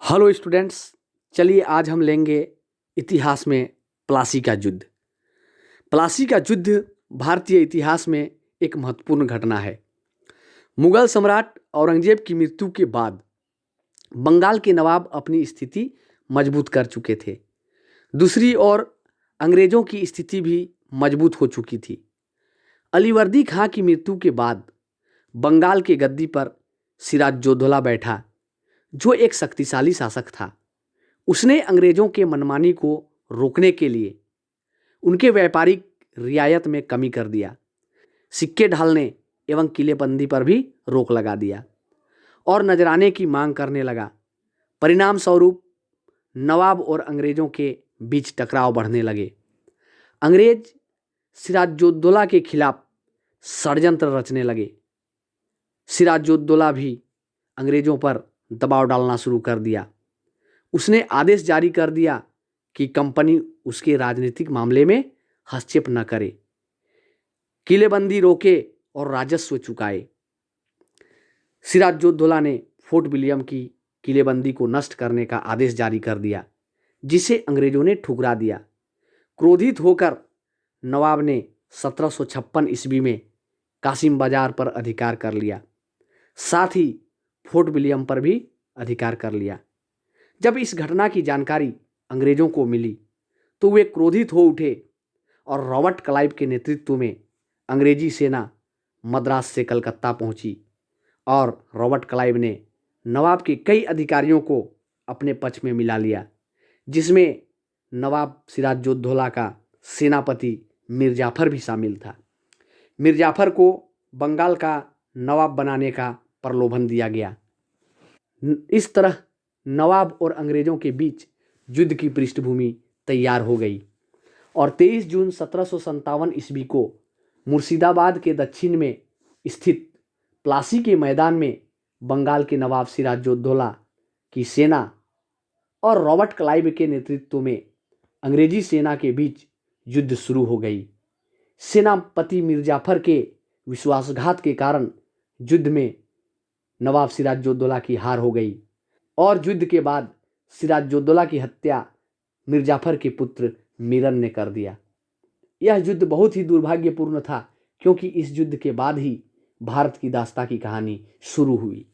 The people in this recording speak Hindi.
हेलो स्टूडेंट्स, चलिए आज हम लेंगे इतिहास में प्लासी का युद्ध। प्लासी का युद्ध भारतीय इतिहास में एक महत्वपूर्ण घटना है। मुगल सम्राट औरंगजेब की मृत्यु के बाद बंगाल के नवाब अपनी स्थिति मजबूत कर चुके थे। दूसरी ओर अंग्रेज़ों की स्थिति भी मजबूत हो चुकी थी। अलीवर्दी खां की मृत्यु के बाद बंगाल के गद्दी पर सिराजुद्दौला बैठा, जो एक शक्तिशाली शासक था। उसने अंग्रेज़ों के मनमानी को रोकने के लिए उनके व्यापारिक रियायत में कमी कर दिया, सिक्के ढालने एवं किलेबंदी पर भी रोक लगा दिया और नजराने की मांग करने लगा। परिणाम स्वरूप नवाब और अंग्रेज़ों के बीच टकराव बढ़ने लगे। अंग्रेज सिराजुद्दौला के खिलाफ षड्यंत्र रचने लगे। सिराजुद्दौला भी अंग्रेज़ों पर दबाव डालना शुरू कर दिया। उसने आदेश जारी कर दिया कि कंपनी उसके राजनीतिक मामले में हस्तक्षेप न करे, किलेबंदी रोके और राजस्व चुकाए। सिराजुद्दौला ने फोर्ट विलियम की किलेबंदी को नष्ट करने का आदेश जारी कर दिया, जिसे अंग्रेजों ने ठुकरा दिया। क्रोधित होकर नवाब ने 1756 ईस्वी में कासिम बाजार पर अधिकार कर लिया, साथ ही फोर्ट विलियम पर भी अधिकार कर लिया। जब इस घटना की जानकारी अंग्रेजों को मिली तो वे क्रोधित हो उठे और रॉबर्ट क्लाइव के नेतृत्व में अंग्रेजी सेना मद्रास से कलकत्ता पहुंची और रॉबर्ट क्लाइव ने नवाब के कई अधिकारियों को अपने पक्ष में मिला लिया, जिसमें नवाब सिराजुद्दौला का सेनापति मीर जाफर भी शामिल था। मीर जाफर को बंगाल का नवाब बनाने का प्रलोभन दिया गया। इस तरह नवाब और अंग्रेज़ों के बीच युद्ध की पृष्ठभूमि तैयार हो गई और 23 जून 1757 ईस्वी को मुर्शिदाबाद के दक्षिण में स्थित प्लासी के मैदान में बंगाल के नवाब सिराजुद्दौला की सेना और रॉबर्ट क्लाइव के नेतृत्व में अंग्रेजी सेना के बीच युद्ध शुरू हो गई। सेनापति मीर जाफर के विश्वासघात के कारण युद्ध में नवाब सिराजुद्दौला की हार हो गई और युद्ध के बाद सिराजुद्दौला की हत्या मीर जाफर के पुत्र मीरन ने कर दिया। यह युद्ध बहुत ही दुर्भाग्यपूर्ण था, क्योंकि इस युद्ध के बाद ही भारत की दास्तां की कहानी शुरू हुई।